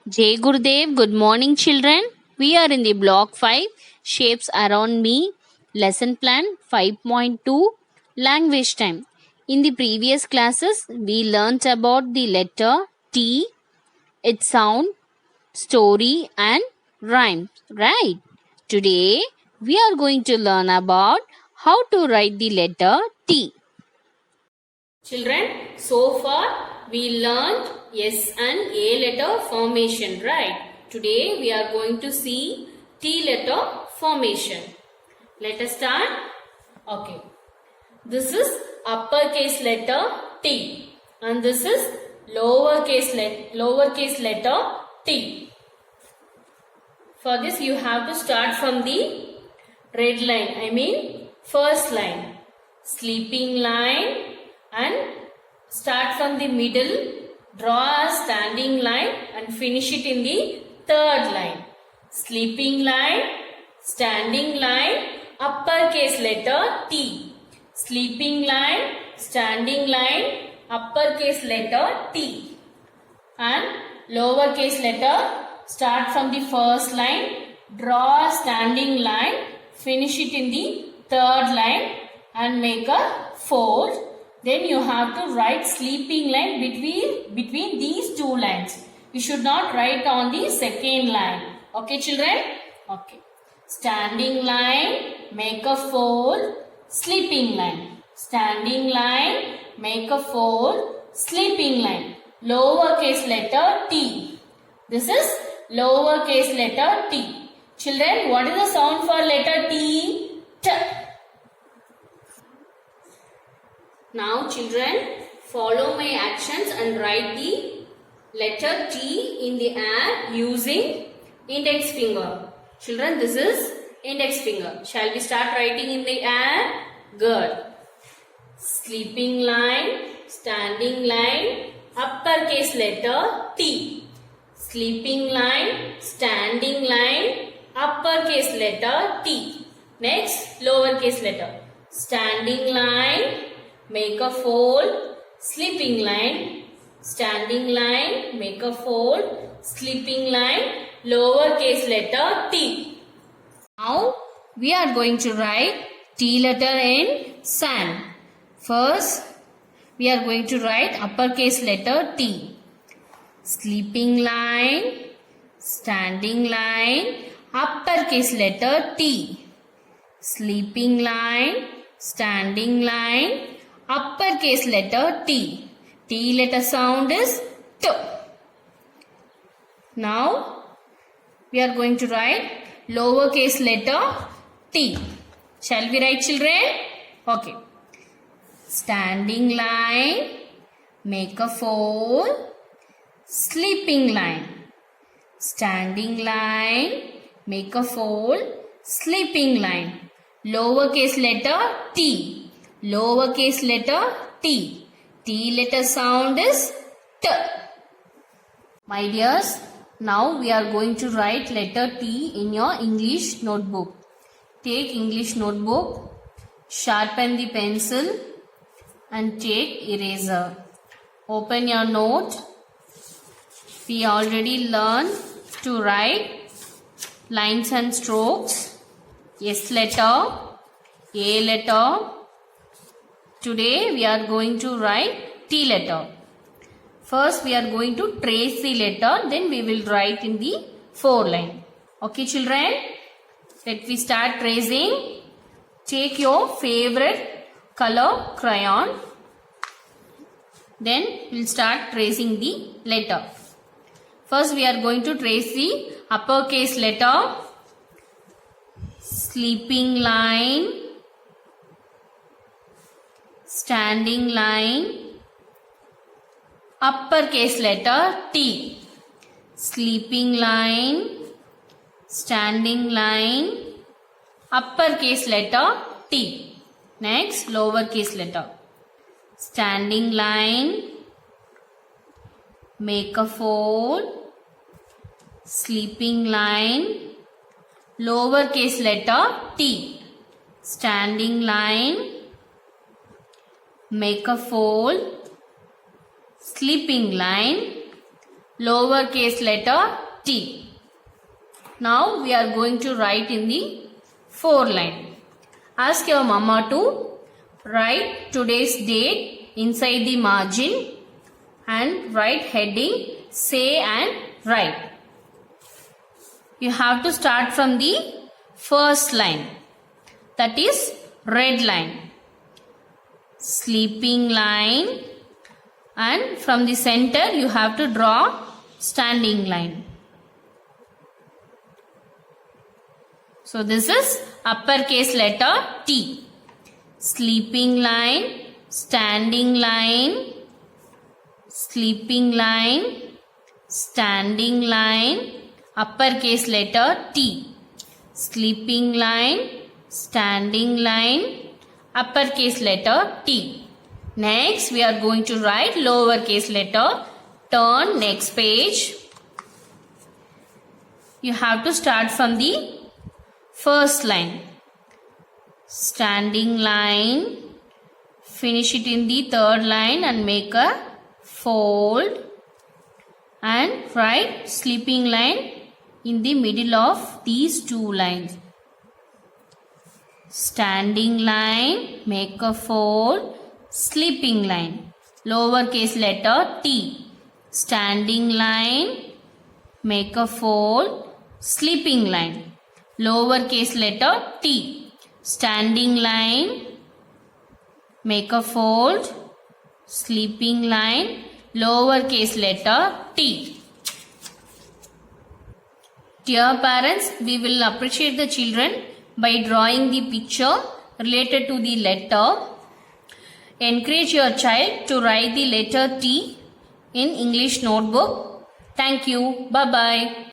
Jay Gurudev, good morning, children. We are in the block 5, Shapes Around Me, lesson plan 5.2, language time. In the previous classes, we learnt about the letter T, its sound, story, and rhymes, right? Today, we are going to learn about how to write the letter T. Children, so far we learned S and A letter formation, right? Today we are going to see T letter formation. Let us start. Okay. This is uppercase letter T and this is lowercase letter T. For this you have to start from the red line, first line. Sleeping line and start from the middle, draw a standing line and finish it in the third line. Sleeping line, standing line, uppercase letter T. Sleeping line, standing line, uppercase letter T. And lowercase letter, start from the first line, draw a standing line, finish it in the third line and make a fold. Then you have to write sleeping line between these two lines. You should not write on the second line. Okay, children? Okay. Standing line, make a fold, sleeping line. Standing line, make a fold, sleeping line. Lowercase letter T. This is lowercase letter T. Children, what is the sound for letter T? T. Now children, follow my actions and write the letter T in the air using index finger. Children, this is index finger. Shall we start writing in the air? Good. Sleeping line, standing line, uppercase letter T. Sleeping line, standing line, uppercase letter T. Next, lowercase letter. Standing line, make a fold, sleeping line, standing line, make a fold, sleeping line, lowercase letter T. Now, we are going to write T letter in sand. First, we are going to write uppercase letter T. Sleeping line, standing line, uppercase letter T. Sleeping line, standing line, uppercase letter T. T letter sound is T. Now, we are going to write lowercase letter T. Shall we write, children? Okay. Standing line, make a fold, sleeping line. Standing line, make a fold, sleeping line. Lowercase letter T. Lowercase letter T. T letter sound is T. My dears, now we are going to write letter T in your English notebook. Take English notebook, sharpen the pencil and take eraser. Open your note. We already learned to write lines and strokes. S letter, A letter. Today we are going to write T letter. First we are going to trace the letter, then we will write in the 4 line. Okay, children? Let me start tracing. Take your favorite color crayon. Then we will start tracing the letter. First we are going to trace the uppercase letter. Sleeping line, standing line, uppercase letter T. Sleeping line, standing line, uppercase letter T. Next, lowercase letter. Standing line, make a fold, sleeping line, lowercase letter T. Standing line, make a fold, sleeping line, lowercase letter t. Now we are going to write in the 4 line. Ask your mama to write today's date inside the margin and write heading say and write. You have to start from the first line, that is red line, sleeping line, and from the center you have to draw standing line. So this is uppercase letter T. Sleeping line, standing line, sleeping line, standing line, uppercase letter T. Sleeping line, standing line, uppercase letter T. Next we are going to write lowercase letter. Turn next page. You have to start from the first line, standing line, finish it in the third line and make a fold and write sleeping line in the middle of these two lines. Standing line, make a fold, sleeping line, lowercase letter T. Standing line, make a fold, sleeping line, lowercase letter T. Standing line, make a fold, sleeping line, lowercase letter T. Dear parents, we will appreciate the children by drawing the picture related to the letter. Encourage your child to write the letter T in English notebook. Thank you. Bye-bye.